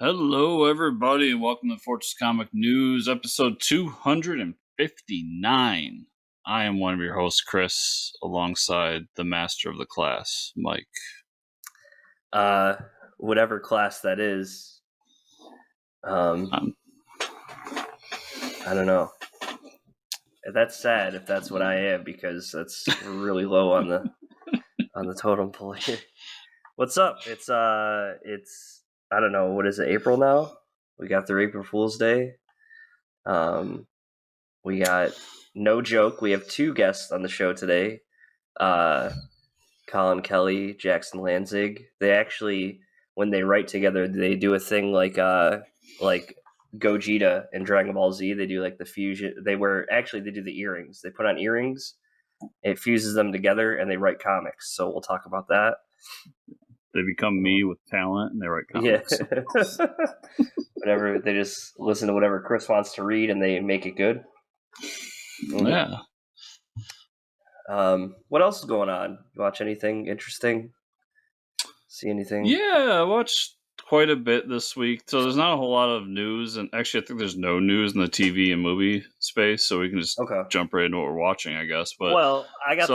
Hello, everybody, and welcome to Fortress Comic News, episode 259. I am one of your hosts, Chris, alongside the master of the class, Mike. Whatever class that is. I don't know. That's sad if that's what I am, because that's really low on the totem pole here. What's up? It's I don't know, what is it, April now? We got through April Fool's Day. We got, no joke, we have two guests on the show today. Colin Kelly, Jackson Lanzig. They actually, when they write together, they do a thing like Gogeta in Dragon Ball Z. They do like the fusion. They do the earrings. They put on earrings. It fuses them together, and they write comics. So we'll talk about that. They become me with talent, and they write comics. Yeah. Whatever. They just listen to whatever Chris wants to read, and they make it good. Yeah. What else is going on? You watch anything interesting? See anything? Yeah, I watched quite a bit this week. So there's not a whole lot of news, and actually I think there's no news in the TV and movie space, so we can just jump right into what we're watching, I guess. But I got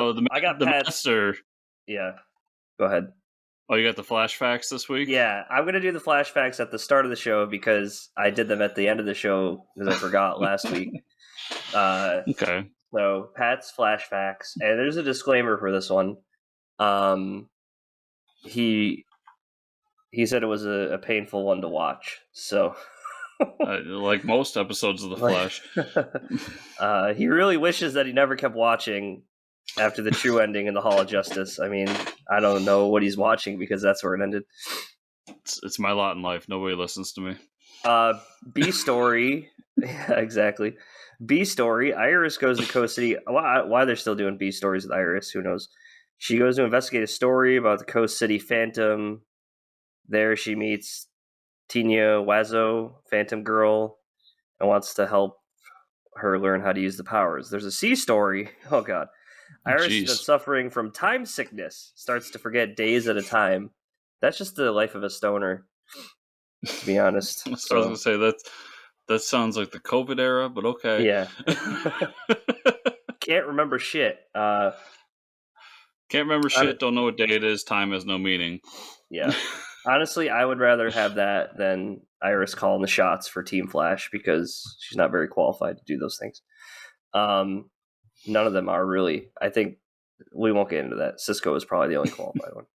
the master. Yeah. Go ahead. Oh, you got the flashbacks this week? Yeah, I'm going to do the flashbacks at the start of the show because I did them at the end of the show because I forgot last week. Okay. So, Pat's flashbacks, and there's a disclaimer for this one. He said it was a painful one to watch, so... like most episodes of The Flash. He really wishes that he never kept watching after the true ending in the Hall of Justice. I mean, I don't know what he's watching because that's where it ended. It's my lot in life. Nobody listens to me. B story. Yeah, exactly. B story. Iris goes to Coast City. Why they're still doing B stories with Iris, who knows? She goes to investigate a story about the Coast City Phantom. There she meets Tina Wazo, Phantom Girl, and wants to help her learn how to use the powers. There's a C story. Oh, God. Iris has been suffering from time sickness, starts to forget days at a time. That's just the life of a stoner, to be honest. I was going to say, that sounds like the COVID era, but okay. Yeah. Can't remember shit. Can't remember shit, don't know what day it is, time has no meaning. Yeah. Honestly, I would rather have that than Iris calling the shots for Team Flash, because she's not very qualified to do those things. None of them are really. I think we won't get into that. Cisco is probably the only qualified one.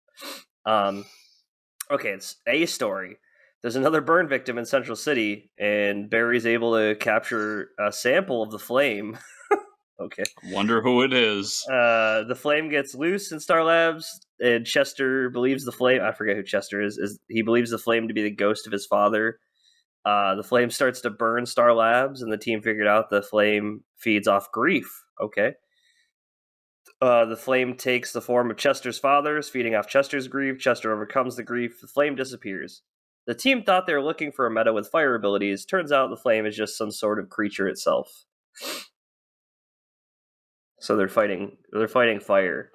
Okay, it's A story. There's another burn victim in Central City, and Barry's able to capture a sample of the flame. Okay. Wonder who it is. The flame gets loose in Star Labs, and Chester believes the flame... I forget who Chester is. He believes the flame to be the ghost of his father. The flame starts to burn Star Labs, and the team figured out the flame feeds off grief. Okay. The flame takes the form of Chester's father's, feeding off Chester's grief. Chester overcomes the grief. The flame disappears. The team thought they were looking for a meta with fire abilities. Turns out the flame is just some sort of creature itself. So they're fighting fire.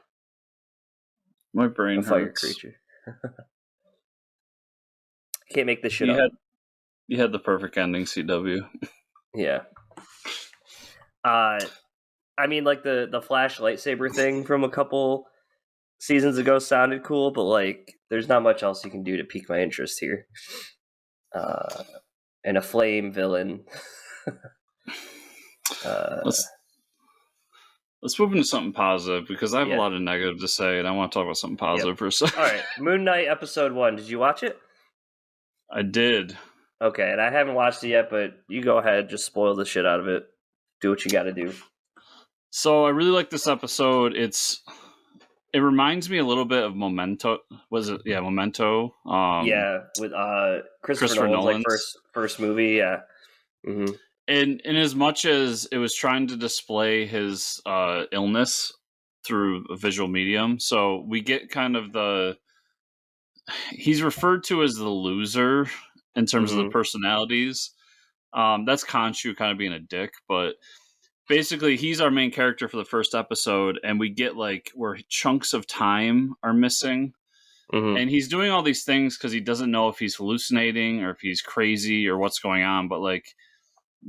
My brain hurts. Fire creature. Can't make this shit up. You had the perfect ending, CW. Yeah. I mean, like, the Flash lightsaber thing from a couple seasons ago sounded cool, but, like, there's not much else you can do to pique my interest here. And a flame villain. Let's move into something positive, because I have a lot of negative to say, and I want to talk about something positive for a second. All right, Moon Knight episode 1. Did you watch it? I did. Okay, and I haven't watched it yet, but you go ahead, just spoil the shit out of it. Do what you got to do. So I really like this episode. It reminds me a little bit of Memento. Was it? Yeah, Memento. With Christopher Nolan's like first movie. Yeah. Mm-hmm. And in as much as it was trying to display his illness through a visual medium, so we get kind of he's referred to as the loser in terms of the personalities. That's Khonshu kind of being a dick, but basically he's our main character for the first episode, and we get like where chunks of time are missing. Mm-hmm. And he's doing all these things because he doesn't know if he's hallucinating or if he's crazy or what's going on. But like,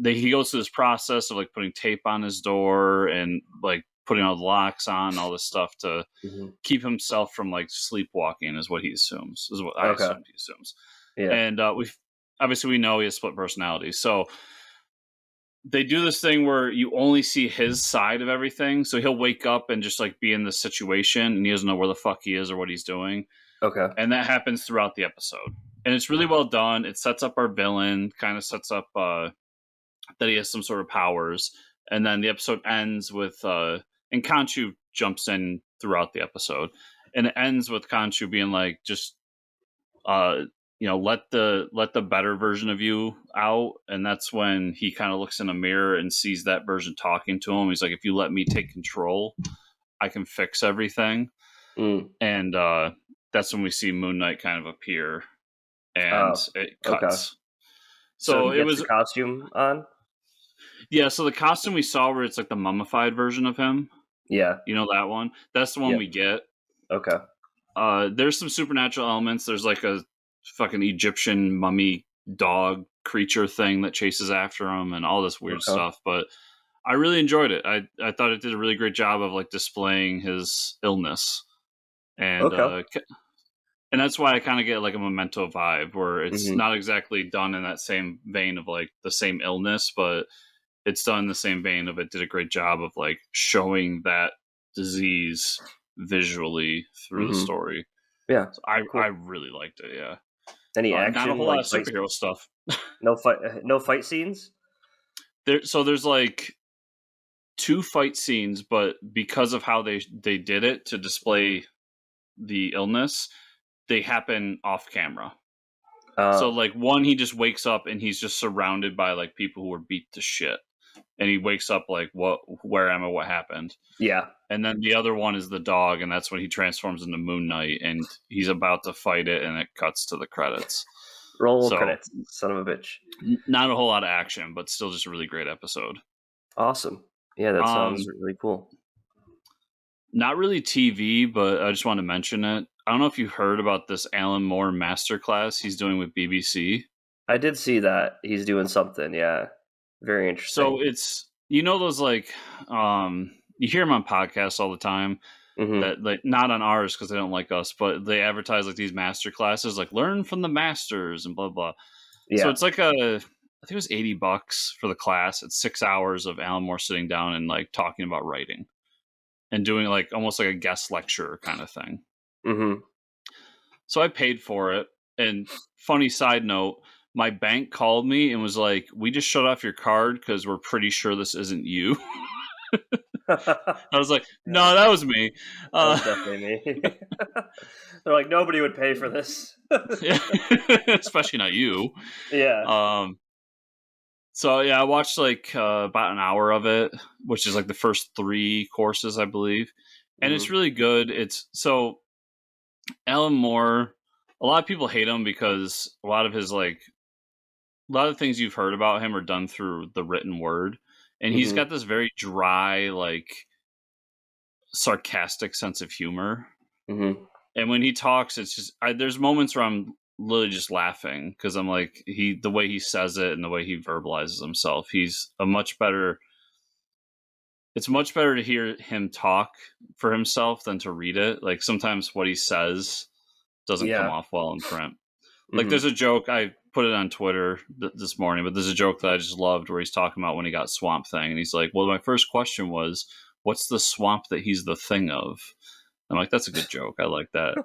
he goes through this process of like putting tape on his door and like putting all the locks on, all this stuff to Mm-hmm. keep himself from like sleepwalking, is what he assumes, is what I Okay. assumed he assumes. Yeah. And we know he has split personality. So they do this thing where you only see his side of everything. So he'll wake up and just like be in this situation and he doesn't know where the fuck he is or what he's doing. Okay. And that happens throughout the episode. And it's really well done. It sets up our villain, kind of sets up that he has some sort of powers. And then the episode ends with and Khonshu jumps in throughout the episode. And it ends with Khonshu being like, just let the better version of you out. And that's when he kind of looks in a mirror and sees that version talking to him. He's like, if you let me take control, I can fix everything. And that's when we see Moon Knight kind of appear and it cuts. Okay. So he it gets was the costume on? Yeah, so the costume we saw where it's like the mummified version of him, Yeah. you know that one? That's the one Yep. we get. Okay. There's some supernatural elements. There's like a fucking Egyptian mummy dog creature thing that chases after him and all this weird stuff. But I really enjoyed it. I thought it did a really great job of like displaying his illness. And and that's why I kind of get like a Memento vibe where it's not exactly done in that same vein of like the same illness, but it's done in the same vein of it did a great job of like showing that disease visually through the story. Yeah. So I really liked it. Yeah. Any action? Not a whole lot of superhero stuff. No fight scenes? There's like 2 fight scenes, but because of how they did it to display the illness, they happen off camera. So like one, he just wakes up and he's just surrounded by like people who are beat to shit. And he wakes up like, where am I? What happened? Yeah. And then the other one is the dog, and that's when he transforms into Moon Knight, and he's about to fight it, and it cuts to the credits. Roll credits, son of a bitch. Not a whole lot of action, but still just a really great episode. Awesome. Yeah, that sounds really cool. Not really TV, but I just want to mention it. I don't know if you heard about this Alan Moore masterclass he's doing with BBC. I did see that. He's doing something, yeah. Very interesting. So it's, those like, you hear them on podcasts all the time. That like not on ours because they don't like us, but they advertise like these master classes, like learn from the masters and blah blah. Yeah. So it's like I think it was $80 for the class. It's 6 hours of Alan Moore sitting down and like talking about writing and doing like almost like a guest lecture kind of thing. So I paid for it. And funny side note, my bank called me and was like, "We just shut off your card because we're pretty sure this isn't you." I was like, "No, that was me." That was definitely me. They're like, nobody would pay for this. Especially not you. Yeah. So yeah, I watched like about an hour of it, which is like the first 3 courses, I believe, and it's really good. It's so Alan Moore. A lot of people hate him because a lot of the things you've heard about him are done through the written word. And he's got this very dry, like, sarcastic sense of humor. And when he talks, it's just, there's moments where I'm literally just laughing because I'm like, the way he says it and the way he verbalizes himself, it's much better to hear him talk for himself than to read it. Like sometimes what he says doesn't come off well in print. Like there's a joke, I put it on Twitter this morning, but there's a joke that I just loved where he's talking about when he got Swamp Thing. And he's like, well, my first question was, what's the swamp that he's the thing of? I'm like, that's a good joke. I like that.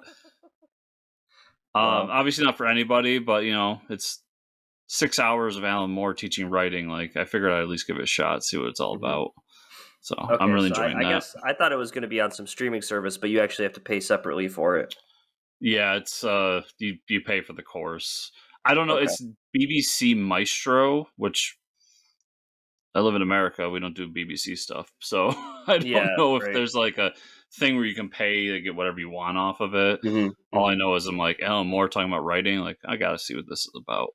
Obviously not for anybody, but it's 6 hours of Alan Moore teaching writing. Like I figured I'd at least give it a shot, see what it's all about. So I'm really enjoying that. I guess I thought it was going to be on some streaming service, but you actually have to pay separately for it. Yeah, it's you pay for the course. I don't know. Okay. It's BBC Maestro, which I live in America. We don't do BBC stuff, so I don't know if there's like a thing where you can pay to get whatever you want off of it. All I know is I'm like, Alan Moore talking about writing. Like, I got to see what this is about.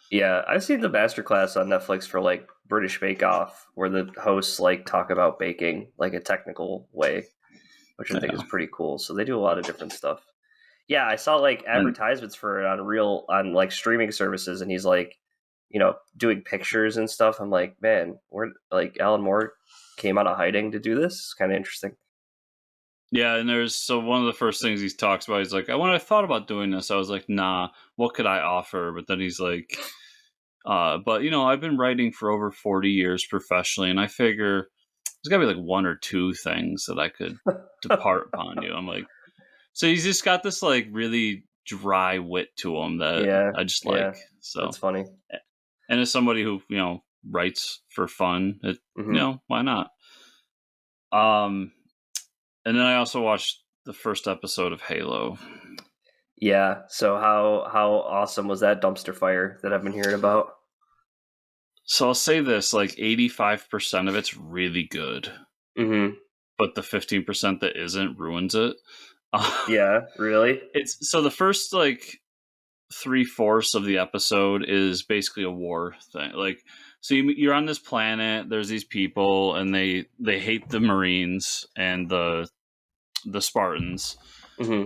Yeah, I've seen the masterclass on Netflix for like British Bake Off, where the hosts like talk about baking like a technical way, which I think is pretty cool. So they do a lot of different stuff. Yeah, I saw like And advertisements for it on like streaming services, and he's like, doing pictures and stuff. I'm like, man, where like Alan Moore came out of hiding to do this? It's kind of interesting. yeah, and so one of the first things he talks about, he's like, when I thought about doing this, I was like, nah, what could I offer? But then he's like, but I've been writing for over 40 years professionally, and I figure there's gotta be like one or two things that I could depart upon you. I'm like, so he's just got this like really dry wit to him that Yeah, I just yeah, like. So, that's funny. and as somebody who writes for fun, Hmm. why not? Um, and then I also watched the first episode of Halo. Yeah. So how awesome was that dumpster fire that I've been hearing about? So I'll say this: like 85% of it's really good, Hmm. but the 15% that isn't ruins it. Yeah. Really? It's so the first like 3/4 of the episode is basically a war thing. Like, so you're on this planet. There's these people, and they hate the Marines and the Spartans. Hmm.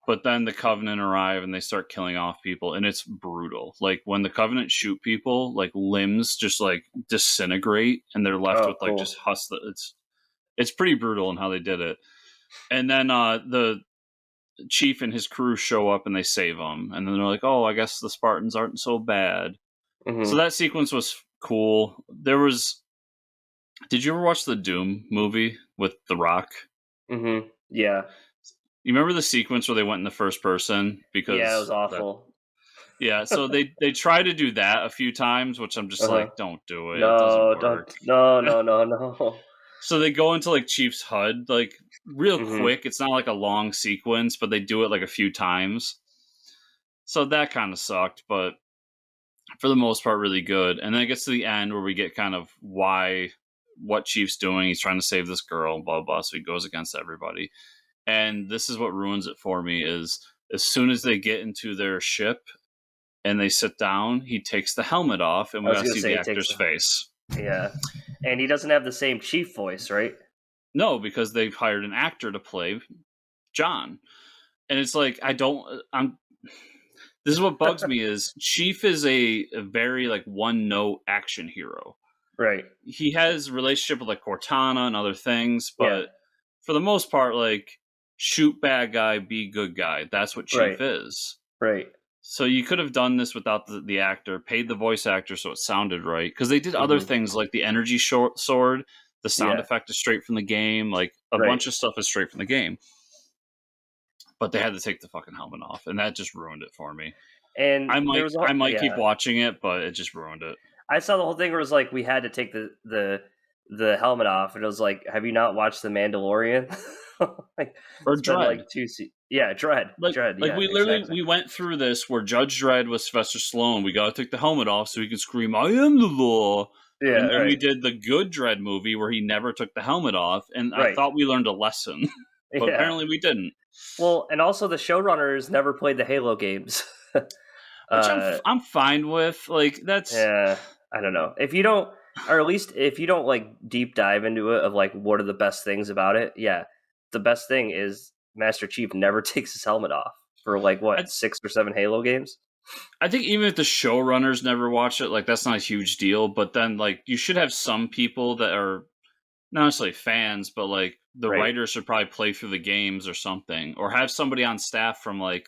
But then the Covenant arrive and they start killing off people, and it's brutal. Like when the Covenant shoot people, like limbs just like disintegrate, and they're left Oh, with like just cool. husk. It's pretty brutal in how they did it. And then the chief and his crew show up and they save them, and then they're like, "Oh, I guess the Spartans aren't so bad." So Hmm. that sequence was cool. There was. Did you ever watch the Doom movie with The Rock? Hmm. Yeah. You remember the sequence where they went in the first person Yeah, it was because that. awful. Yeah, so they try to do that a few times, which I'm just Uh-huh. like, don't do it. It doesn't No, work. don't. No, no, no, no. So they go into like Chief's HUD like real Hmm. quick. It's not like a long sequence, but they do it like a few times. So that kind of sucked, but for the most part, really good. And then it gets to the end where we get kind of what Chief's doing. He's trying to save this girl, blah blah. So he goes against everybody. And this is what ruins it for me: is as soon as they get into their ship and they sit down, he takes the helmet off, and I we was got to gonna see say the it takes actor's the. face. Yeah, and he doesn't have the same chief voice, right? No, because they've hired an actor to play John, and it's like I don't. I'm. This is what bugs me: is Chief is a very like one note action hero. Right. He has a relationship with like Cortana and other things, Yeah. but for the most part, like shoot bad guy, be good guy. That's what Right. Chief is. Right. So you could have done this without the actor, paid the voice actor so it sounded right. Because they did other Hmm. things like the energy sword, the sound Yeah. effect is straight from the game, like a Right. bunch of stuff is straight from the game. But they had to take the fucking helmet off, and that just ruined it for me. And I there might was a I might keep yeah. watching it, but it just ruined it. I saw the whole thing where it was like we had to take the helmet off, and it was like, have you not watched The Mandalorian? Like Or it's been like Dread. yeah, Like Dread, like yeah, we literally exactly. we went through this where Judge Dredd was Sylvester Stallone. We gotta take the helmet off so he can scream, "I am the law." Yeah. And then we Right. did the good Dredd movie where he never took the helmet off, and I Right. thought we learned a lesson, but Yeah. apparently we didn't. Well, and also the showrunners never played the Halo games. Which uh, I'm fine with. Like that's yeah, I don't know. If you don't, or at least if you don't like deep dive into it of like what are the best things about it, yeah, the best thing is Master Chief never takes his helmet off for like I what 6 or 7 Halo games. I think even if the showrunners never watch it, like that's not a huge deal. But then like you should have some people that are not necessarily fans, but like the Right. writers should probably play through the games or something, or have somebody on staff from like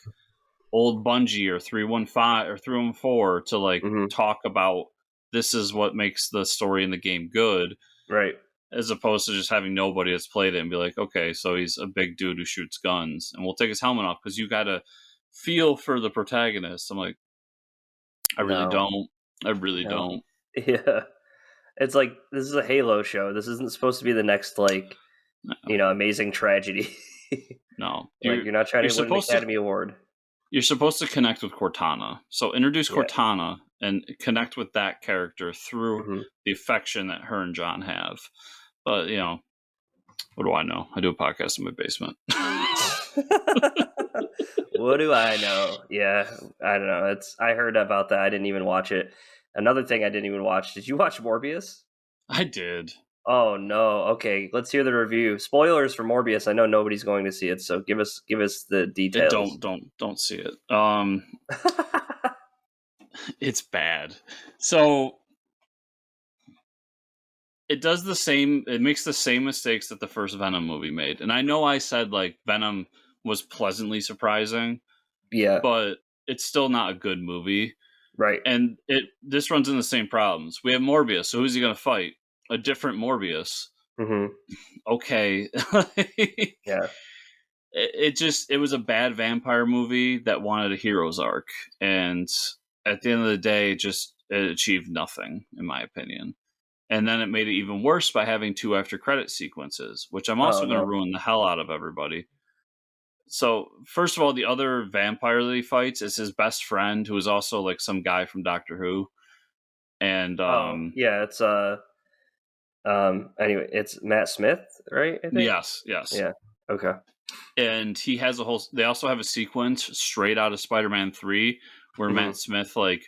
old Bungie or 315 or 314 to like Hmm. talk about this is what makes the story in the game good, Right. as opposed to just having nobody that's played it and be like, okay, so he's a big dude who shoots guns, and we'll take his helmet off because you got to feel for the protagonist. I'm like, I really No. don't. I really No. don't. Yeah. It's like this is a Halo show. This isn't supposed to be the next like No, amazing tragedy. no. Like you're not trying You're to win an supposed to Academy Award. you're supposed to connect with Cortana. So introduce Yeah. Cortana and connect with that character through Hmm. the affection that her and John have. But what do I know? I do a podcast in my basement. What do I know? Yeah, I don't know. It's I heard about that. I didn't even watch it. Another thing I didn't even watch. Did you watch Morbius? I did. Oh no. Okay, let's hear the review. Spoilers for Morbius. I know nobody's going to see it, so give us the It details. don't see it. It's bad. So it does the same. It makes the same mistakes that the first Venom movie made. And I know I said like Venom was pleasantly surprising, Yeah. but it's still not a good movie. Right. And this runs into the same problems. We have Morbius. So who's he going to fight? A different Morbius. Mm-hmm. Okay. Yeah. It was a bad vampire movie that wanted a hero's arc, and at the end of the day, it achieved nothing, in my opinion. And then it made it even worse by having 2 after credit sequences, which I'm Oh also going to no. ruin the hell out of everybody. So first of all, the other vampire that he fights is his best friend, who is also like some guy from Doctor Who, and Oh yeah. It's Anyway, it's Matt Smith, right? I think. yes, Yeah. Okay. and he has a whole. They also have a sequence straight out of Spider-Man 3 where Mm-hmm. Matt Smith like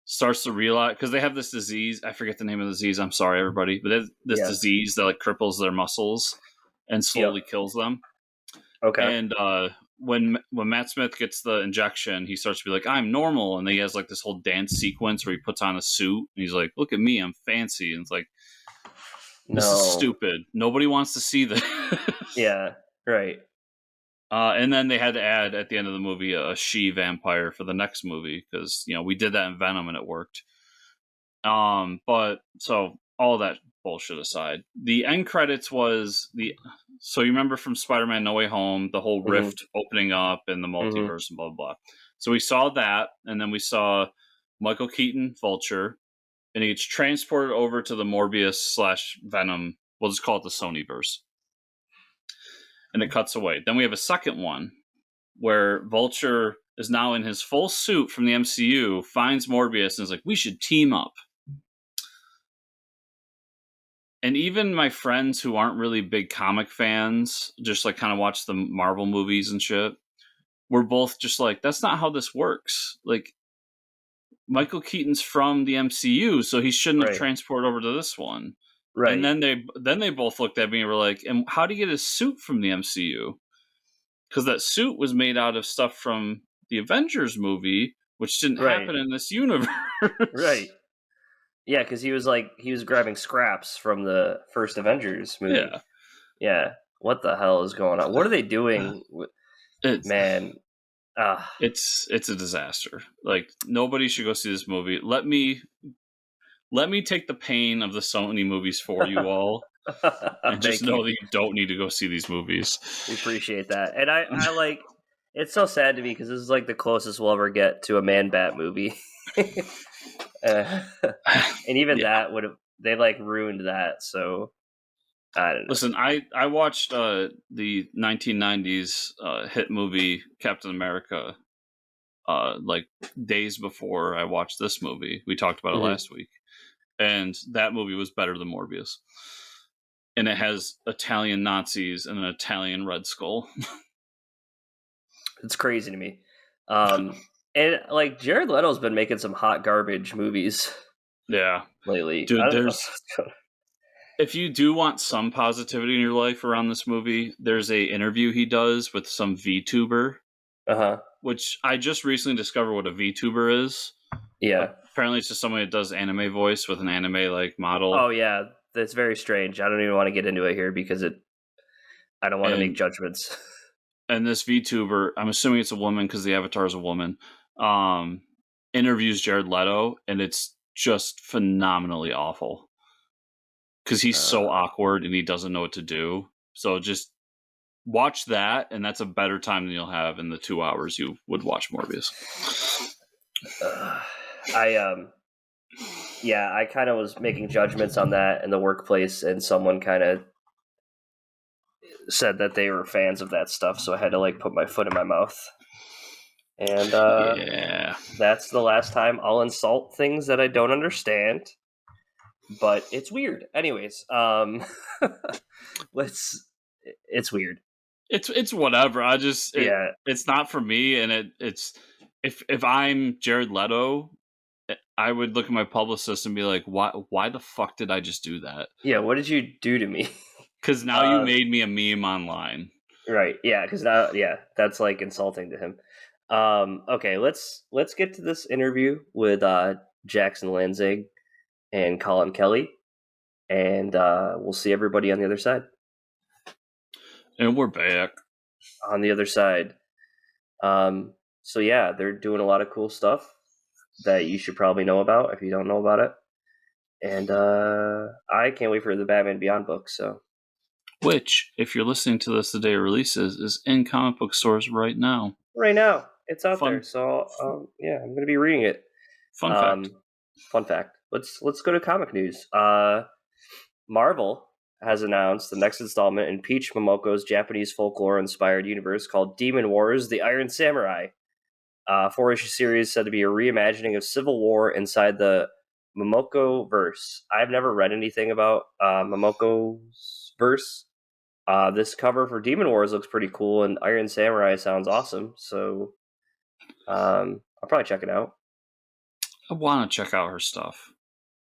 starts to realize, because they have this disease. I forget the name of the disease. I'm sorry, everybody, but they have this Yeah. disease that like cripples their muscles and Yep. slowly kills them. Okay. And when Matt Smith gets the injection, he starts to be like, "I'm normal," and he has like this whole dance sequence where he puts on a suit and he's like, "Look at me, I'm fancy," and it's like, this is No. stupid. Nobody wants to see this. Yeah. Right. And then they had to add at the end of the movie a she vampire for the next movie because we did that in Venom and it worked. But so all that bullshit aside, the end credits was the. So you remember from Spider-Man: No Way Home, the whole Mm-hmm. rift opening up in the Mm-hmm. multiverse and blah blah blah. So we saw that, and then we saw Michael Keaton, Vulture, and he gets transported over to the Morbius slash Venom. We'll just call it the Sonyverse, and it cuts away. Then we have a second one where Vulture is now in his full suit from the MCU, finds Morbius, and is like, "We should team up." And even my friends who aren't really big comic fans, just like kind of watch the Marvel movies and shit, we're both just like, that's not how this works. Like, Michael Keaton's from the MCU, so he shouldn't have Right. transported over to this one. And Right. then they both looked at me and were like, "And how do you get his suit from the MCU?" Because that suit was made out of stuff from the Avengers movie, which didn't Right. happen in this universe. Right. Yeah, because he was grabbing scraps from the first Avengers movie. Yeah. Yeah. What the hell is going on? What are they doing? It's Man. Ah. it's a disaster. Like, nobody should go see this movie. Let me take the pain of the Sony movies for you all, and just Thank you. know that you don't need to go see these movies. We appreciate that. And I like it's so sad to me because this is like the closest we'll ever get to a Man Bat movie. And even Yeah. that would have they like ruined that, so I don't know. Listen, I watched the 1990s hit movie Captain America like days before I watched this movie. We talked about it Mhm. last week, and that movie was better than Morbius. And it has Italian Nazis and an Italian Red Skull. It's crazy to me. And like Jared Leto's been making some hot garbage movies Yeah, lately. I dude. don't know. If you do want some positivity in your life around this movie, there's a interview he does with some VTuber, Uh-huh. which I just recently discovered what a VTuber is. Yeah. Apparently, it's just somebody that does anime voice with an anime like model. Oh yeah, that's very strange. I don't even want to get into it here because I don't want to make and judgments. and this VTuber, I'm assuming it's a woman because the avatar is a woman, um, interviews Jared Leto, and it's just phenomenally awful because he's so Uh, awkward and he doesn't know what to do. So just watch that, and that's a better time than you'll have in the 2 hours you would watch Morbius. I yeah, I kind of was making judgments on that in the workplace, and someone kind of said that they were fans of that stuff, so I had to like put my foot in my mouth. And Yeah. that's the last time I'll insult things that I don't understand. But it's weird. Anyways, let's. It's weird. It's whatever. Yeah. it's not for me, and it's if I'm Jared Leto, I would look at my publicist and be like, why the fuck did I just do that? Yeah, what did you do to me? Because now you made me a meme online. Right. Yeah, because now, that's like insulting to him. Okay, let's get to this interview with Jackson Lanzig and Colin Kelly, and we'll see everybody on the other side. And we're back. On the other side. So yeah, they're doing a lot of cool stuff that you should probably know about if you don't know about it. And I can't wait for the Batman Beyond book. So, which, if you're listening to this the day it releases, is in comic book stores right now. Right now, it's out there. So yeah, I'm going to be reading it. Fun fact. Fun fact. Let's go to comic news. Marvel has announced the next installment in Peach Momoko's Japanese folklore-inspired universe called Demon Wars: The Iron Samurai. 4-issue series said to be a reimagining of Civil War inside the Momoko verse. I've never read anything about Momoko's verse. This cover for Demon Wars looks pretty cool, and Iron Samurai sounds awesome. So I'll probably check it out. I want to check out her stuff.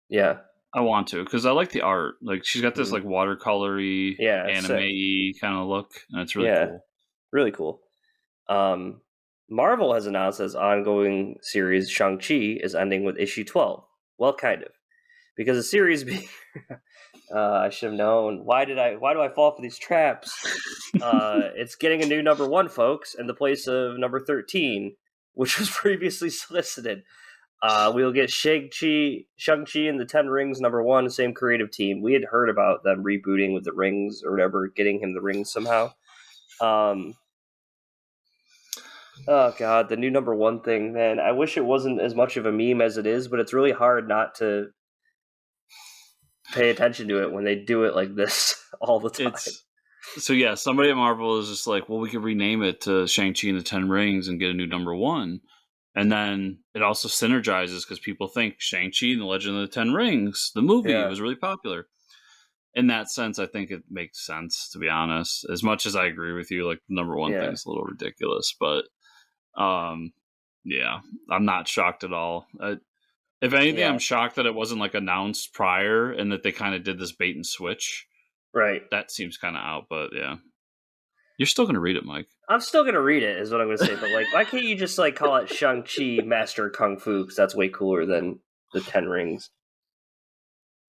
Yeah. I want to, because I like the art. Like, she's got this like watercolory, anime-y kind of look, and it's really cool. Really cool. Marvel has announced its ongoing series Shang-Chi is ending with issue 12. Well, kind of. Because the series being... I should have known. Why do I fall for these traps? It's getting a new number 1, folks, in the place of number 13, which was previously solicited. We'll get Shang-Chi and the 10 Rings number 1, same creative team. We had heard about them rebooting with the rings or whatever, getting him the rings somehow. Oh god, the new number 1 thing, man. I wish it wasn't as much of a meme as it is, but it's really hard not to pay attention to it when they do it like this all the time. So yeah, somebody at Marvel is just like, well, we could rename it to Shang-Chi and the 10 Rings and get a new number 1. And then it also synergizes because people think Shang-Chi and the Legend of the 10 Rings, the movie, was really popular. In that sense, I think it makes sense, to be honest. As much as I agree with you, like the number 1 thing is a little ridiculous, but yeah, I'm not shocked at all. If anything, I'm shocked that it wasn't like announced prior and that they kind of did this bait and switch. Right. That seems kind of out, but yeah. You're still going to read it, Mike. I'm still going to read it, is what I'm going to say. But like, why can't you just like call it Shang-Chi Master Kung Fu? Because that's way cooler than the 10 Rings.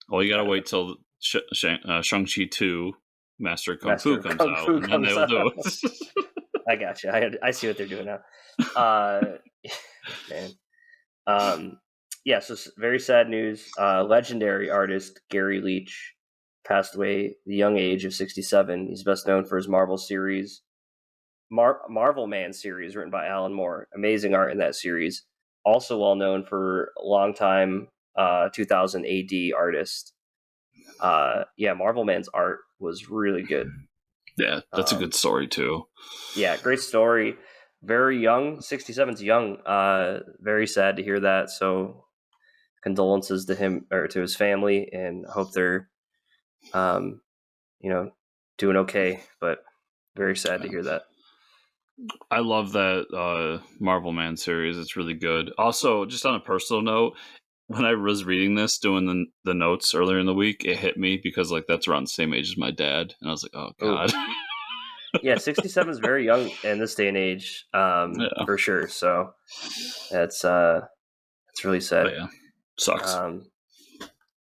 Well, you got to wait till Shang-Chi 2 Master Kung Fu comes out, and then they'll do it. I gotcha. I see what they're doing now. Man. Yeah, so very sad news. Legendary artist Gary Leach passed away at the young age of 67. He's best known for his Marvel series, Marvel Man series, written by Alan Moore. Amazing art in that series. Also well known for a long-time 2000 AD artist. Marvel Man's art was really good. Yeah, that's a good story too. Yeah, great story. Very young. 67's young. Very sad to hear that. So condolences to him or to his family, and hope they're doing okay, but very sad to hear that. I love that Marvel Man series. It's really good. Also, just on a personal note, when I was reading this, doing the notes earlier in the week, it hit me because like that's around the same age as my dad, and I was like, oh god. Yeah, 67 is very young in this day and age, for sure. So that's really sad. But yeah, sucks.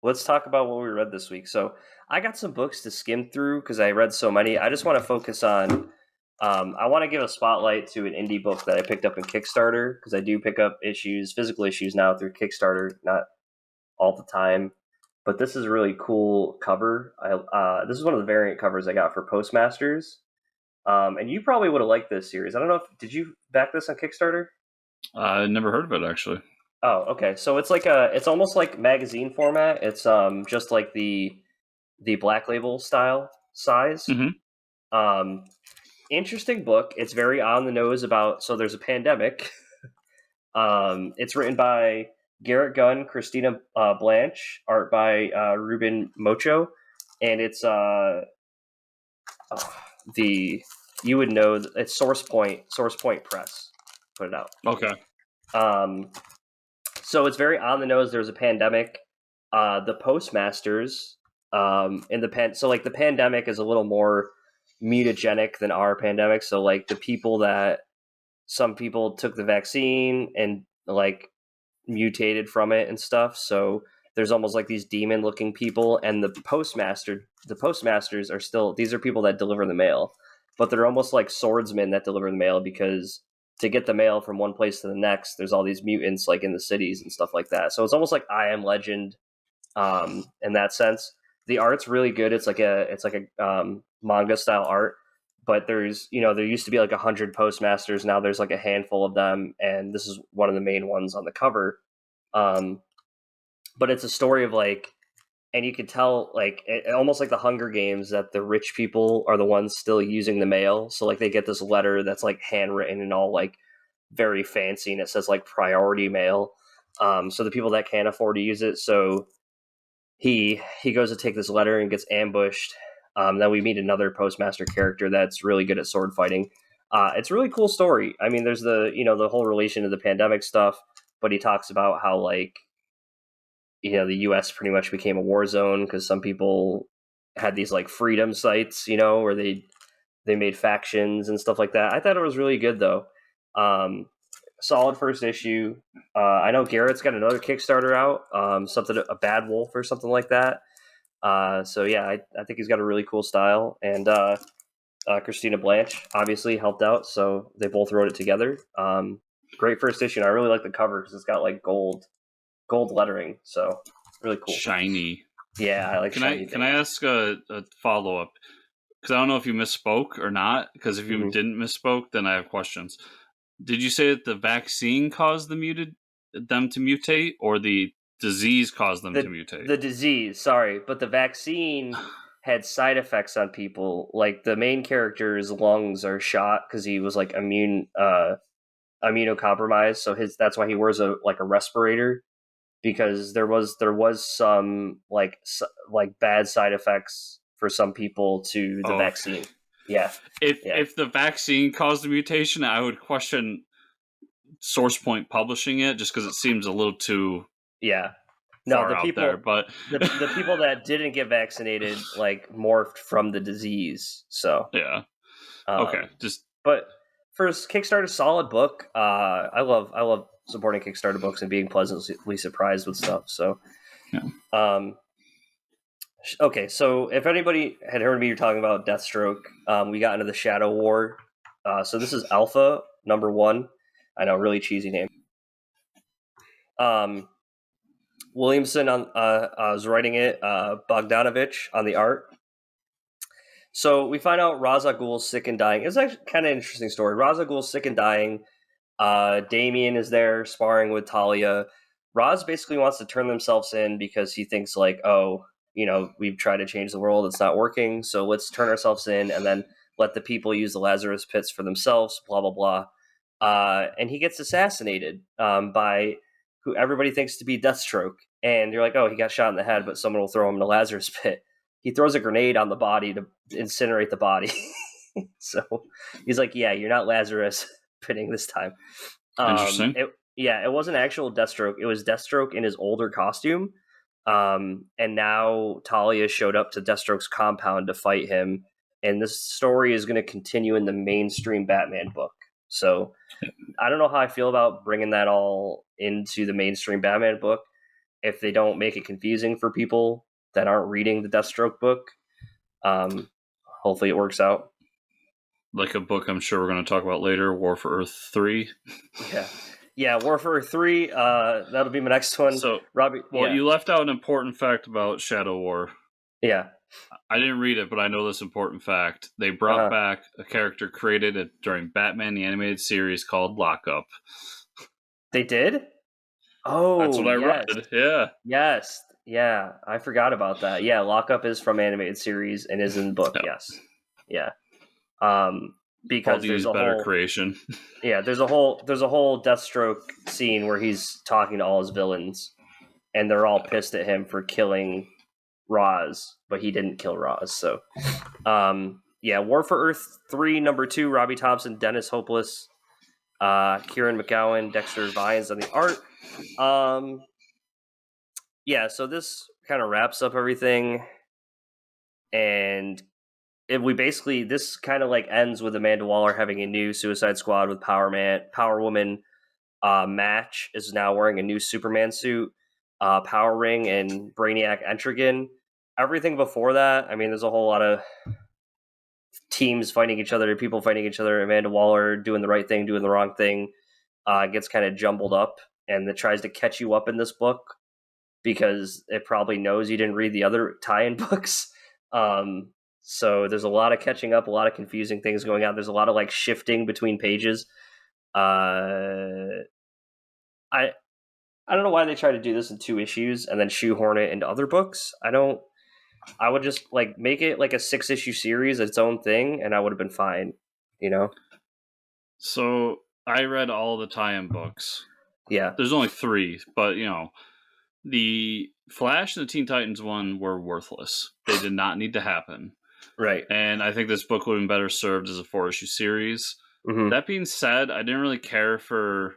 Let's talk about what we read this week. So I got some books to skim through because I read so many. I just want to focus on. I want to give a spotlight to an indie book that I picked up in Kickstarter, because I do pick up physical issues now through Kickstarter, not all the time. But this is a really cool cover. This is one of the variant covers I got for Postmasters. And you probably would have liked this series. I don't know did you back this on Kickstarter? I never heard of it actually. Oh, okay. So it's like it's almost like magazine format. It's just like the Black Label style size. Mm-hmm. Interesting book. It's very on the nose about. So there's a pandemic. It's written by Garrett Gunn, Christina Blanche, art by Ruben Mocho, and it's you would know It's Source Point Press put it out. Okay. So it's very on the nose. There was a pandemic. The Postmasters in so like the pandemic is a little more mutagenic than our pandemic. So like the people that some people took the vaccine and like mutated from it and stuff. So there's almost like these demon looking people, and the postmasters are still, these are people that deliver the mail, but they're almost like swordsmen that deliver the mail, because to get the mail from one place to the next, there's all these mutants like in the cities and stuff like that. So it's almost like I Am Legend in that sense. The art's really good. It's like a manga style art, but there's, there used to be like 100 postmasters. Now there's like a handful of them, and this is one of the main ones on the cover. But it's a story of like, and you could tell like almost like the Hunger Games, that the rich people are the ones still using the mail. So like they get this letter that's like handwritten and all like very fancy, and it says like priority mail. So the people that can't afford to use it, so he goes to take this letter and gets ambushed. Then we meet another postmaster character that's really good at sword fighting. It's a really cool story. I mean, there's the whole relation to the pandemic stuff, but he talks about how like the U.S. pretty much became a war zone because some people had these like freedom sites, where they made factions and stuff like that. I thought it was really good though. Solid first issue. I know Garrett's got another Kickstarter out, something, a Bad Wolf or something like that. So yeah, I think he's got a really cool style, and Christina Blanche obviously helped out, so they both wrote it together. Great first issue, and I really like the cover because it's got like gold lettering, so really cool. Shiny. Yeah, I like shiny. Can I ask a follow up? Because I don't know if you misspoke or not. Because if you didn't misspoke, then I have questions. Did you say that the vaccine caused them to mutate, or the disease caused them to mutate? The disease, sorry, but the vaccine had side effects on people. Like the main character's lungs are shot because he was like immunocompromised. So that's why he wears a respirator, because there was some like bad side effects for some people to the vaccine. Okay. Yeah. If the vaccine caused the mutation, I would question SourcePoint publishing it, just because it seems a little too far out there. But the people that didn't get vaccinated like morphed from the disease. So yeah. Okay. But for Kickstarter, solid book. I love supporting Kickstarter books and being pleasantly surprised with stuff. So, yeah. Okay, so if anybody had heard me talking about Deathstroke, we got into the Shadow War. So this is Alpha #1. I know, really cheesy name. Williamson was writing it. Bogdanovich on the art. So we find out Ra's al Ghul's sick and dying. It's actually kind of an interesting story. Ra's al Ghul's sick and dying. Damien is there sparring with Talia. Ra's basically wants to turn themselves in because he thinks like, oh, we've tried to change the world, it's not working, so let's turn ourselves in and then let the people use the Lazarus pits for themselves, blah, blah, blah. And he gets assassinated by who everybody thinks to be Deathstroke. And you're like, oh, he got shot in the head, but someone will throw him in a Lazarus pit. He throws a grenade on the body to incinerate the body. So he's like, yeah, you're not Lazarus pitting this time. Interesting. It wasn't actual Deathstroke. It was Deathstroke in his older costume. And now Talia showed up to Deathstroke's compound to fight him. And this story is going to continue in the mainstream Batman book. So I don't know how I feel about bringing that all into the mainstream Batman book if they don't make it confusing for people that aren't reading the Deathstroke book. Hopefully it works out. Like a book I'm sure we're going to talk about later, War for Earth 3. Yeah, War for Earth 3, that'll be my next one. So, Robbie, you left out an important fact about Shadow War. Yeah. I didn't read it, but I know this important fact. They brought back a character created during Batman the Animated Series called Lockup. They did? Oh, that's what I read. Yeah. Yes. Yeah, I forgot about that. Yeah, Lockup is from Animated Series and is in the book. Yes. Yeah. Because there's a better whole creation. Yeah, there's a whole Deathstroke scene where he's talking to all his villains, and they're all pissed at him for killing Ra's, but he didn't kill Ra's. So, War for Earth 3 #2, Robbie Thompson, Dennis Hopeless. Kieran McGowan, Dexter Vines on the art. Yeah, so this kind of wraps up everything, and this kind of like ends with Amanda Waller having a new Suicide Squad with Power Woman. Match is now wearing a new Superman suit. Power Ring and Brainiac Entrigan. Everything before that, I mean, there's a whole lot of teams fighting each other, people fighting each other. Amanda Waller doing the right thing, doing the wrong thing, gets kind of jumbled up, and it tries to catch you up in this book because it probably knows you didn't read the other tie-in books. So there's a lot of catching up, a lot of confusing things going on. There's a lot of like shifting between pages. I don't know why they try to do this in 2 issues and then shoehorn it into other books. I would just like make it like a 6-issue series, its own thing, and I would have been fine, you know? So I read all the tie-in books. Yeah. There's only 3, but the Flash and the Teen Titans one were worthless. They did not need to happen. Right. And I think this book would have been better served as a 4-issue series. Mm-hmm. That being said, I didn't really care for...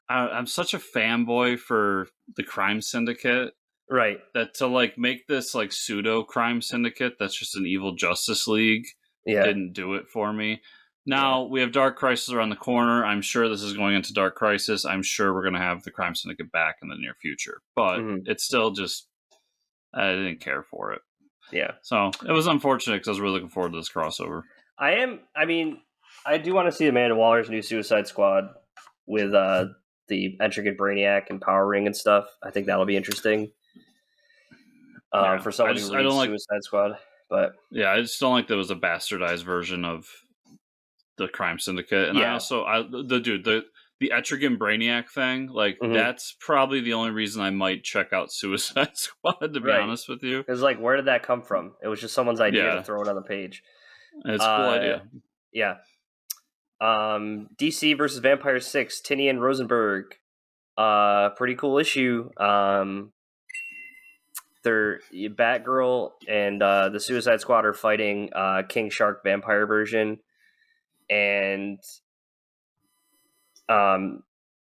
I'm such a fanboy for the Crime Syndicate. Right. That to like make this like pseudo Crime Syndicate that's just an evil Justice League didn't do it for me. Now we have Dark Crisis around the corner. I'm sure this is going into Dark Crisis. I'm sure we're going to have the Crime Syndicate back in the near future. But it's still just... I didn't care for it. Yeah. So it was unfortunate because I was really looking forward to this crossover. I do want to see Amanda Waller's new Suicide Squad with the Entrigan Brainiac and Power Ring and stuff. I think that'll be interesting. For someone who reads Suicide Squad. But yeah, I just don't like there was a bastardized version of the Crime Syndicate. And the Etrigan Brainiac thing, like that's probably the only reason I might check out Suicide Squad, to be honest with you. Because like, where did that come from? It was just someone's idea to throw it on the page. It's a cool idea. Yeah. DC versus Vampire 6, Tinian Rosenberg. Pretty cool issue. They're Batgirl and the Suicide Squad are fighting King Shark vampire version, and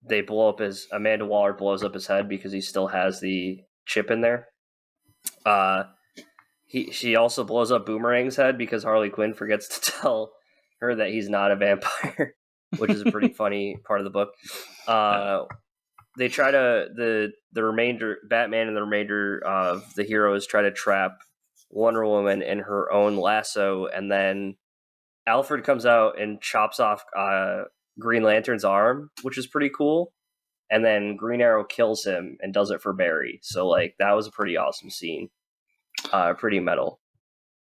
they blow up Amanda Waller blows up his head because he still has the chip in there. She also blows up Boomerang's head because Harley Quinn forgets to tell her that he's not a vampire, which is a pretty funny part of the book. They try to Batman and the remainder of the heroes try to trap Wonder Woman in her own lasso, and then Alfred comes out and chops off Green Lantern's arm, which is pretty cool. And then Green Arrow kills him and does it for Barry. So like that was a pretty awesome scene. Pretty metal.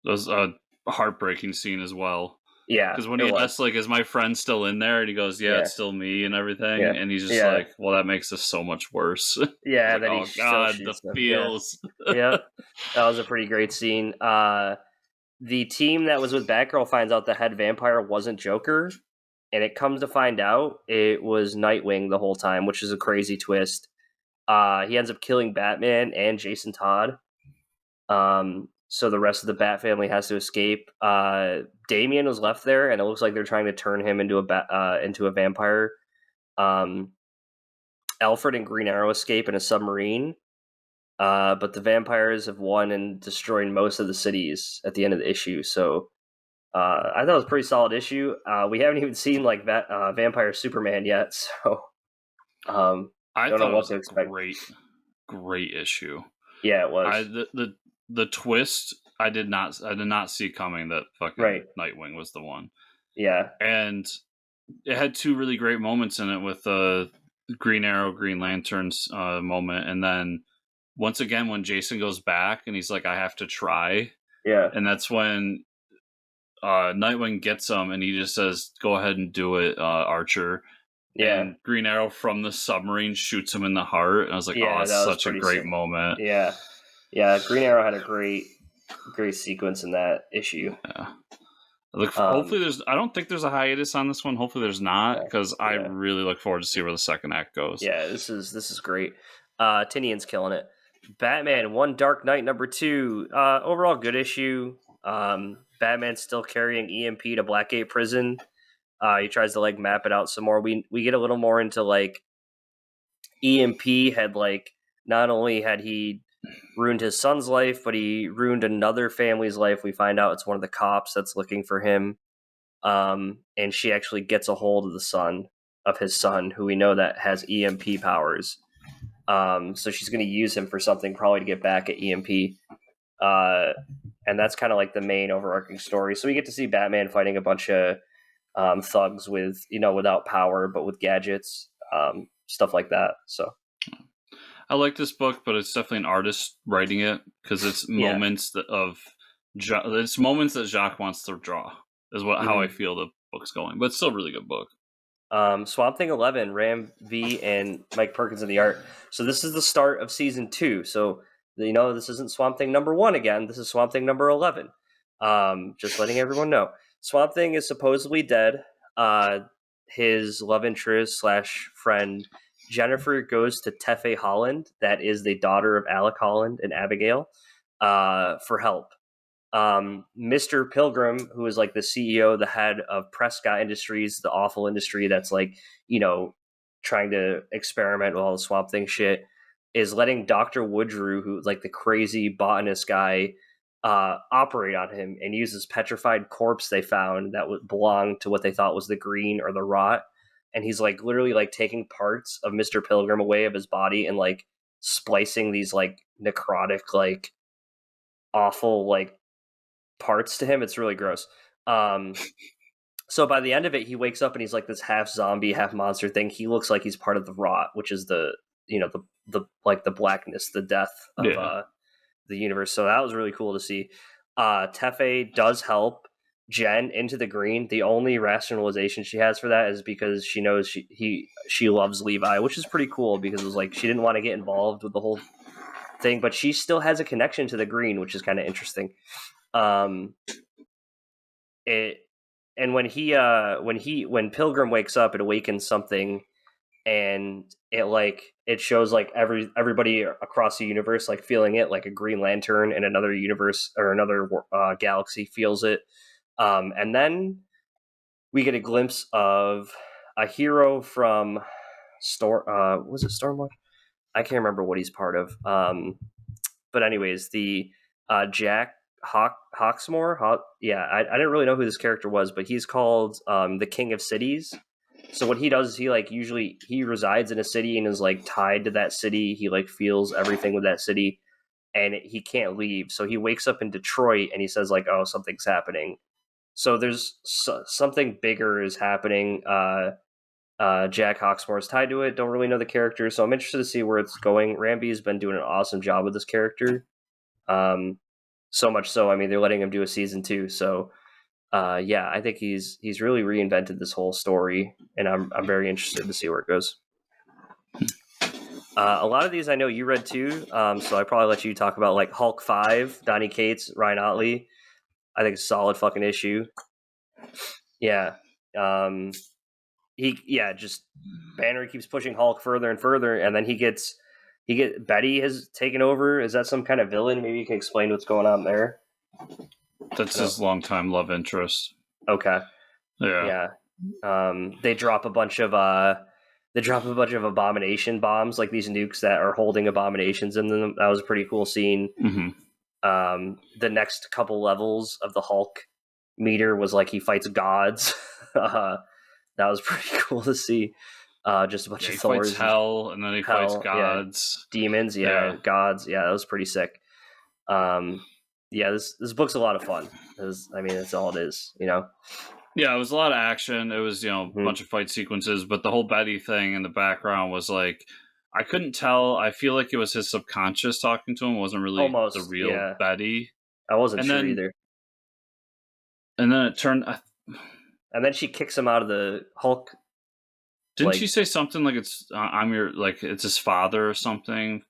That was a heartbreaking scene as well. Yeah, because when he asks, like, is my friend still in there? And he goes, yeah, it's still me and everything. Yeah. And he's just like, well, that makes this so much worse. Yeah, like, that oh, God, the feels. Yeah. That was a pretty great scene. The team that was with Batgirl finds out the head vampire wasn't Joker. And it comes to find out it was Nightwing the whole time, which is a crazy twist. He ends up killing Batman and Jason Todd. So the rest of the Bat family has to escape. Damian was left there, and it looks like they're trying to turn him into a vampire. Alfred and Green Arrow escape in a submarine, but the vampires have won and destroyed most of the cities at the end of the issue. So I thought it was a pretty solid issue. We haven't even seen like Vampire Superman yet, so I don't know what to expect. Great issue. Yeah, it was. The twist I did not see coming that fucking Nightwing was the one. Yeah. And it had 2 really great moments in it with the Green Arrow, Green Lantern's moment. And then once again, when Jason goes back and he's like, I have to try. Yeah. And that's when Nightwing gets him and he just says, go ahead and do it, Archer. Yeah. And Green Arrow from the submarine shoots him in the heart. And I was like, oh, that's such a great moment. Yeah. Yeah, Green Arrow had a great sequence in that issue. Yeah. Hopefully there's... I don't think there's a hiatus on this one. Hopefully there's not, because I really look forward to see where the second act goes. Yeah, this is great. Tinian's killing it. Batman, One Dark Knight #2. Overall good issue. Batman's still carrying EMP to Blackgate Prison. He tries to like map it out some more. We get a little more into like EMP had like not only had he ruined his son's life, but he ruined another family's life. We find out it's one of the cops that's looking for him. And she actually gets a hold of the son of his son, who we know that has EMP powers. So she's going to use him for something, probably to get back at EMP. And that's kind of like the main overarching story. So we get to see Batman fighting a bunch of thugs with, without power, but with gadgets, stuff like that. So I like this book, but it's definitely an artist writing it because it's moments it's moments that Jacques wants to draw. Is how I feel the book's going, but it's still a really good book. Swamp Thing 11, Ram V and Mike Perkins in the art. So this is the start of season 2. So this isn't Swamp Thing number 1 again. This is Swamp Thing number 11. Just letting everyone know. Swamp Thing is supposedly dead. His love interest / friend Jennifer goes to Tefe Holland, that is the daughter of Alec Holland and Abigail, for help. Mr. Pilgrim, who is like the CEO, the head of Prescott Industries, the awful industry that's like, trying to experiment with all the Swamp Thing shit, is letting Dr. Woodrue, who's like the crazy botanist guy, operate on him and use this petrified corpse they found that belonged to what they thought was the Green or the Rot. And he's like literally like taking parts of Mr. Pilgrim away of his body and like splicing these like necrotic, like awful, like parts to him. It's really gross. So by the end of it, he wakes up and he's like this half zombie, half monster thing. He looks like he's part of the Rot, which is the like the blackness, the death of the universe. So that was really cool to see. Tefe does help Jen into the Green. The only rationalization she has for that is because she knows she loves Levi, which is pretty cool because it was like she didn't want to get involved with the whole thing, but she still has a connection to the Green, which is kind of interesting. When Pilgrim wakes up, it awakens something, and it shows like everybody across the universe like feeling it, like a Green Lantern in another universe or another galaxy feels it. And then we get a glimpse of a hero from was it Stormwatch? I can't remember what he's part of. But anyways, the Jack Hawksmoor. I didn't really know who this character was, but he's called the King of Cities. So what he does is he like usually he resides in a city and is like tied to that city. He like feels everything with that city, and he can't leave. So he wakes up in Detroit and he says like, "Oh, something's happening." So there's something bigger is happening. Jack Hawksmoor is tied to it. Don't really know the character, so I'm interested to see where it's going. Ramby's been doing an awesome job with this character. So much so, I mean, they're letting him do a season 2. So, I think he's really reinvented this whole story, and I'm very interested to see where it goes. A lot of these I know you read too, so I probably let you talk about like Hulk 5, Donny Cates, Ryan Otley. I think it's a solid fucking issue. Yeah. Just Banner keeps pushing Hulk further and further, and then Betty has taken over. Is that some kind of villain? Maybe you can explain what's going on there. That's his longtime love interest. Okay. Yeah. They drop a bunch of abomination bombs, like these nukes that are holding abominations in them. That was a pretty cool scene. Mm-hmm. The next couple levels of the Hulk meter was like he fights gods. That was pretty cool to see. Just a bunch of Thors. He fights hell, and then he fights gods. Demons, gods. Yeah, that was pretty sick. This book's a lot of fun. That's all it is, Yeah, it was a lot of action. It was, a bunch of fight sequences, but the whole Betty thing in the background was like, I couldn't tell. I feel like it was his subconscious talking to him. It wasn't really the real Betty. I wasn't sure either. And then it turned... And then she kicks him out of the Hulk. Didn't she say something like it's it's his father or something?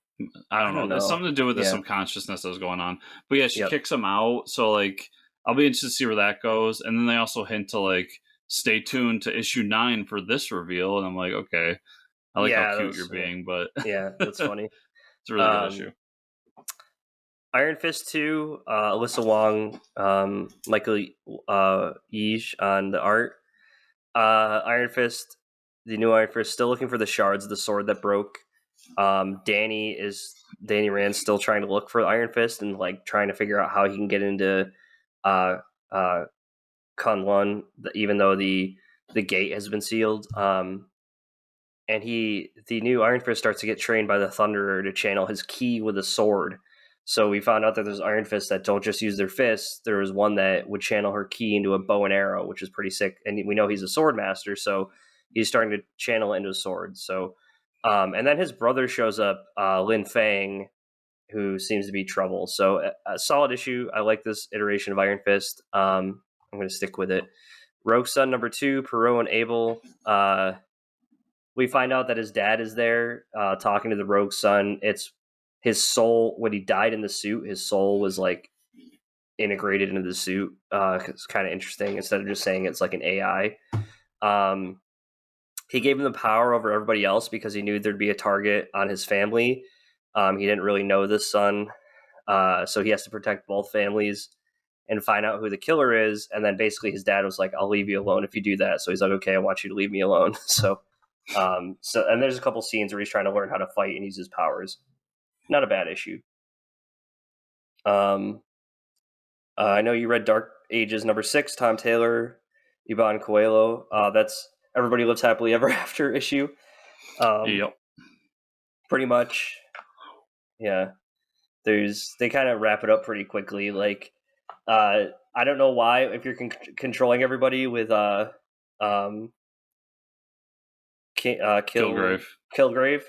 I don't know. There's something to do with the subconsciousness that was going on. But yeah, she kicks him out. So like, I'll be interested to see where that goes. And then they also hint to like, stay tuned to issue 9 for this reveal. And I'm like, okay, I like how cute you're being, but yeah, that's funny. It's a really good issue. Iron Fist 2, Alyssa Wong, Michael Yeesh on the art. Iron Fist, the new Iron Fist, still looking for the shards of the sword that broke. Danny Rand's still trying to look for Iron Fist and like trying to figure out how he can get into uh, uh, Kunlun, even though the gate has been sealed. And the new Iron Fist starts to get trained by the Thunderer to channel his ki with a sword. So we found out that there's Iron Fists that don't just use their fists. There was one that would channel her ki into a bow and arrow, which is pretty sick. And we know he's a sword master, so he's starting to channel it into a sword. So, and then his brother shows up, Lin Fang, who seems to be trouble. So a solid issue. I like this iteration of Iron Fist. I'm going to stick with it. Rogue Sun number 2, Perot and Abel. We find out that his dad is there talking to the Rogue Son. It's his soul. When he died in the suit, his soul was like integrated into the suit. It's kind of interesting. Instead of just saying it's like an AI. He gave him the power over everybody else because he knew there'd be a target on his family. He didn't really know this son. So he has to protect both families and find out who the killer is. And then basically his dad was like, I'll leave you alone if you do that. So he's like, okay, I want you to leave me alone. So and there's a couple scenes where he's trying to learn how to fight and use his powers. Not a bad issue. I know you read Dark Ages number 6, Tom Taylor, Ivan Coelho. That's Everybody Lives Happily Ever After issue. Yep. Pretty much. Yeah. They kind of wrap it up pretty quickly. Like, I don't know why, if you're controlling everybody with Kilgrave,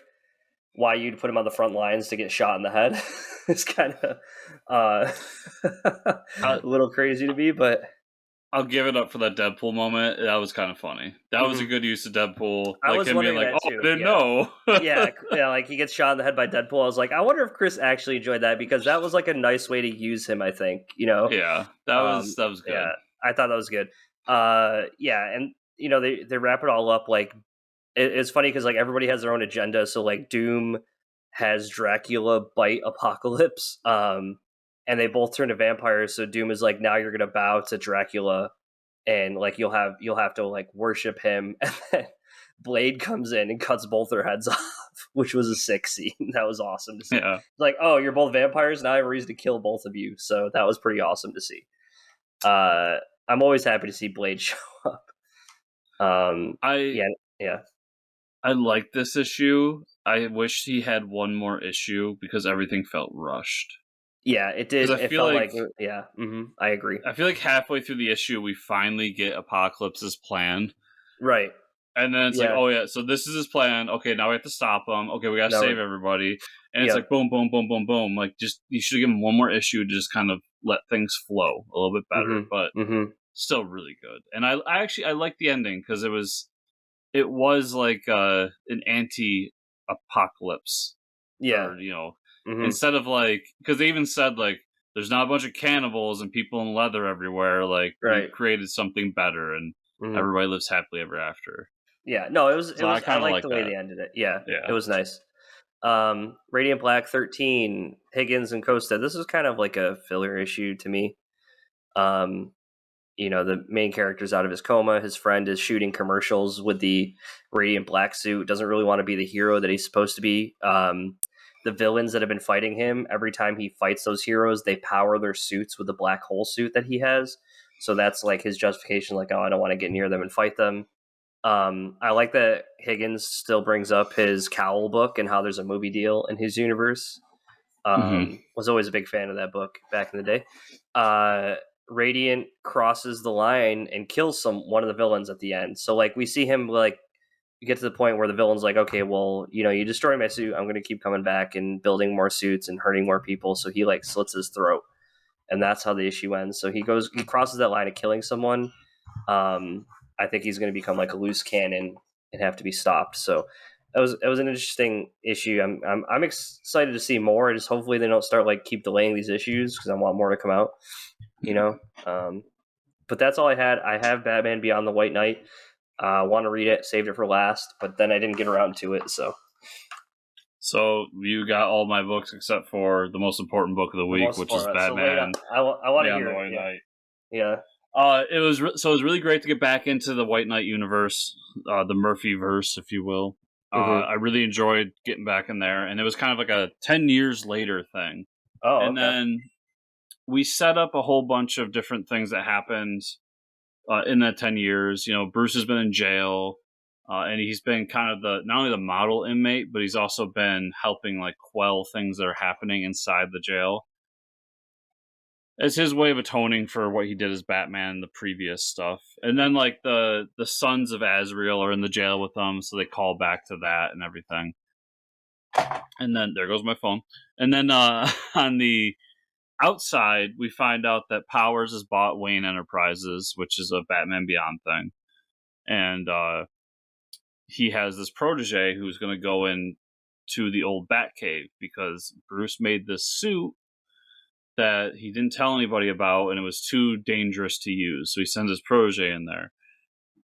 why you'd put him on the front lines to get shot in the head. It's kind of a little crazy to me, but I'll give it up for that Deadpool moment. That was kind of funny. That was a good use of Deadpool. I was him being like, that "Oh, too. I didn't know." yeah, like he gets shot in the head by Deadpool. I was like, I wonder if Chris actually enjoyed that because that was like a nice way to use him. I think, Yeah, that was good. Yeah, I thought that was good. Yeah, and they wrap it all up like it's funny because like everybody has their own agenda. So like Doom has Dracula bite Apocalypse, and they both turn to vampires. So Doom is like, now you're gonna bow to Dracula, and like you'll have to like worship him. And then Blade comes in and cuts both their heads off, which was a sick scene. That was awesome to see. Yeah. Like, oh, you're both vampires, now I have a reason to kill both of you. So that was pretty awesome to see. I'm always happy to see Blade show up. Yeah. I like this issue. I wish he had one more issue because everything felt rushed. Yeah, it did. I feel like I agree. I feel like halfway through the issue, we finally get Apocalypse's plan. Right. And then it's like, oh yeah, so this is his plan. Okay, now we have to stop him. Okay, we got to save everybody. And it's like boom, boom, boom, boom, boom. Like, just you should give him one more issue to just kind of let things flow a little bit better. But still really good. And I actually like the ending because it was like an anti-apocalypse. Yeah. Or, instead of like, because they even said like, there's not a bunch of cannibals and people in leather everywhere. Like, we created something better and everybody lives happily ever after. Yeah, no, it was. I liked the way they ended it. Yeah, it was nice. Radiant Black 13, Higgins and Costa. This is kind of like a filler issue to me. The main character's out of his coma. His friend is shooting commercials with the Radiant Black suit. Doesn't really want to be the hero that he's supposed to be. The villains that have been fighting him, every time he fights those heroes, they power their suits with the black hole suit that he has. So that's like his justification, like, oh, I don't want to get near them and fight them. I like that Higgins still brings up his Cowl book and how there's a movie deal in his universe. Was always a big fan of that book back in the day. Radiant crosses the line and kills one of the villains at the end. So like we see him like get to the point where the villain's like, okay, well, you destroy my suit, I'm going to keep coming back and building more suits and hurting more people. So he like slits his throat, and that's how the issue ends. So he crosses that line of killing someone. I think he's going to become like a loose cannon and have to be stopped. So it was an interesting issue. I'm excited to see more. Just hopefully they don't start like keep delaying these issues because I want more to come out. But that's all I had. I have Batman Beyond the White Knight. Want to read it, saved it for last, but then I didn't get around to it. So you got all my books except for the most important book of the week, which is Batman. So I want to hear it. Night. Yeah. It was so it was really great to get back into the White Knight universe, the Murphy verse, if you will. Mm-hmm. I really enjoyed getting back in there, and it was kind of like a 10 years later thing. Oh, And okay. then we set up a whole bunch of different things that happened in that 10 years. Bruce has been in jail, and he's been kind of not only the model inmate, but he's also been helping like quell things that are happening inside the jail. It's his way of atoning for what he did as Batman in the previous stuff. And then like the sons of Azrael are in the jail with them, so they call back to that and everything. And then there goes my phone. And then on the outside, we find out that Powers has bought Wayne Enterprises, which is a Batman Beyond thing. And he has this protege who's going to go in to the old Batcave because Bruce made this suit that he didn't tell anybody about, and it was too dangerous to use. So he sends his protege in there.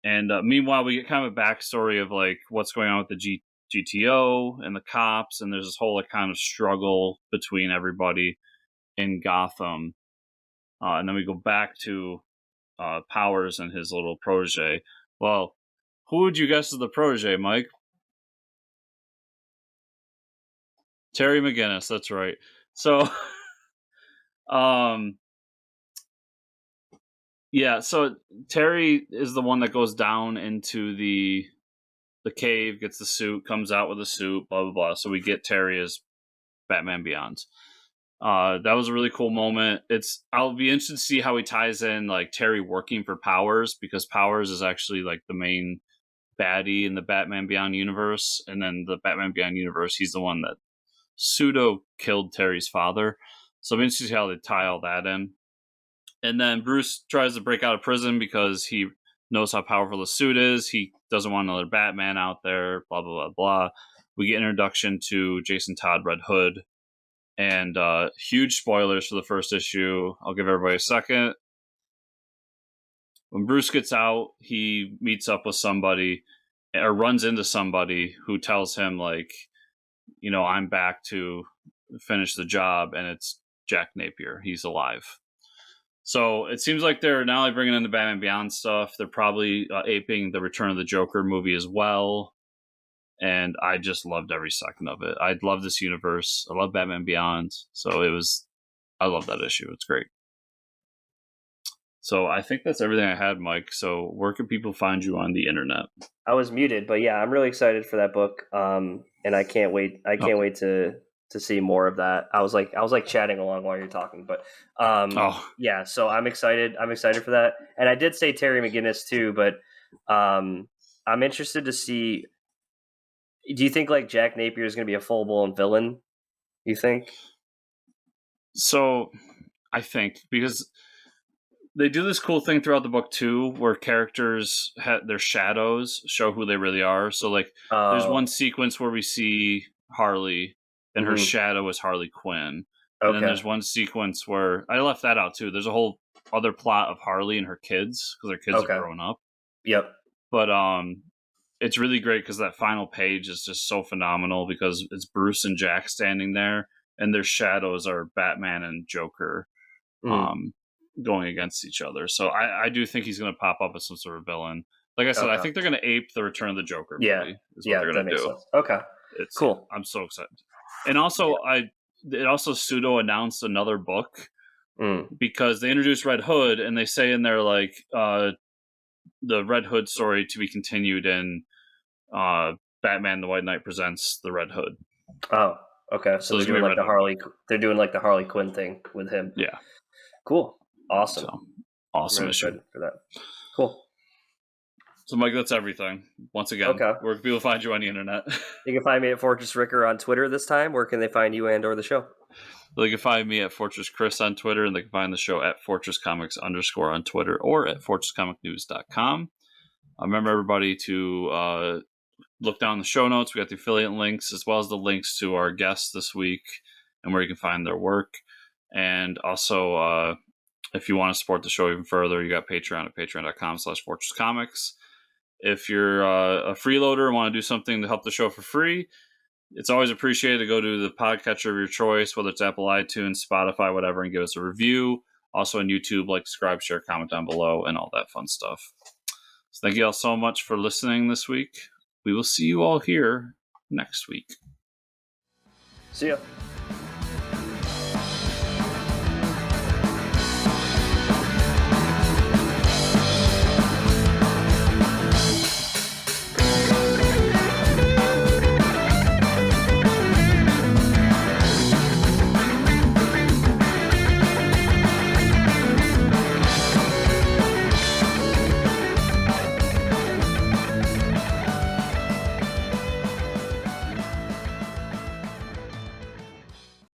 And meanwhile, we get kind of a backstory of like what's going on with the GTO and the cops, and there's this whole like kind of struggle between everybody in Gotham. And then we go back to Powers and his little protege. Well, who would you guess is the protege, Mike? Terry McGinnis, that's right. So, yeah, so Terry is the one that goes down into the cave, gets the suit, comes out with the suit, blah, blah, blah. So we get Terry as Batman Beyond. That was a really cool moment. I'll be interested to see how he ties in like Terry working for Powers, because Powers is actually like the main baddie in the Batman Beyond universe. And then the Batman Beyond universe, he's the one that pseudo killed Terry's father. So I'm interested to see how they tie all that in. And then Bruce tries to break out of prison because he knows how powerful the suit is. He doesn't want another Batman out there, blah, blah, blah, blah. We get introduction to Jason Todd Red Hood. And huge spoilers for the first issue. I'll give everybody a second. When Bruce gets out, he meets up with somebody or runs into somebody who tells him, like, I'm back to finish the job, and it's Jack Napier. He's alive. So it seems like they're now bringing in the Batman Beyond stuff. They're probably aping the Return of the Joker movie as well. And I just loved every second of it. I love this universe. I love Batman Beyond. So I love that issue. It's great. So I think that's everything I had, Mike. So where can people find you on the internet? I was muted, but yeah, I'm really excited for that book. And I can't wait. I can't wait to see more of that. I was like chatting along while you're talking, but yeah. So I'm excited. I'm excited for that. And I did say Terry McGinnis too, but I'm interested to see. Do you think like Jack Napier is going to be a full blown villain? You think? So I think because they do this cool thing throughout the book too, where characters their shadows show who they really are. So like, there's one sequence where we see Harley, and her shadow is Harley Quinn. And then there's one sequence where I left that out too. There's a whole other plot of Harley and her kids because their kids are grown up. Yep. But it's really great because that final page is just so phenomenal because it's Bruce and Jack standing there, and their shadows are Batman and Joker. Going against each other. So I do think he's going to pop up as some sort of villain. Like I said, I think they're going to ape the Return of the Joker movie. Is what they're going to do. Sense. Okay. It's cool. I'm so excited. And also, it also pseudo announced another book because they introduced Red Hood, and they say in there like the Red Hood story to be continued in Batman the White Knight presents the Red Hood. Oh, okay. So they're doing like they're doing like the Harley Quinn thing with him. Yeah. Cool. Awesome. So, awesome issue for that. Cool. So, Mike, that's everything. Once again, where can people find you on the internet? You can find me at Fortress Ricker on Twitter this time. Where can they find you and or the show? They can find me at Fortress Chris on Twitter, and they can find the show at FortressComics_ on Twitter or at FortressComicNews.com. Remember, everybody, to look down the show notes. We got the affiliate links as well as the links to our guests this week and where you can find their work. And also, if you want to support the show even further, you got Patreon at patreon.com/FortressComics. If you're a freeloader and want to do something to help the show for free, it's always appreciated to go to the podcatcher of your choice, whether it's Apple, iTunes, Spotify, whatever, and give us a review. Also on YouTube, like, subscribe, share, comment down below, and all that fun stuff. So thank you all so much for listening this week. We will see you all here next week. See ya.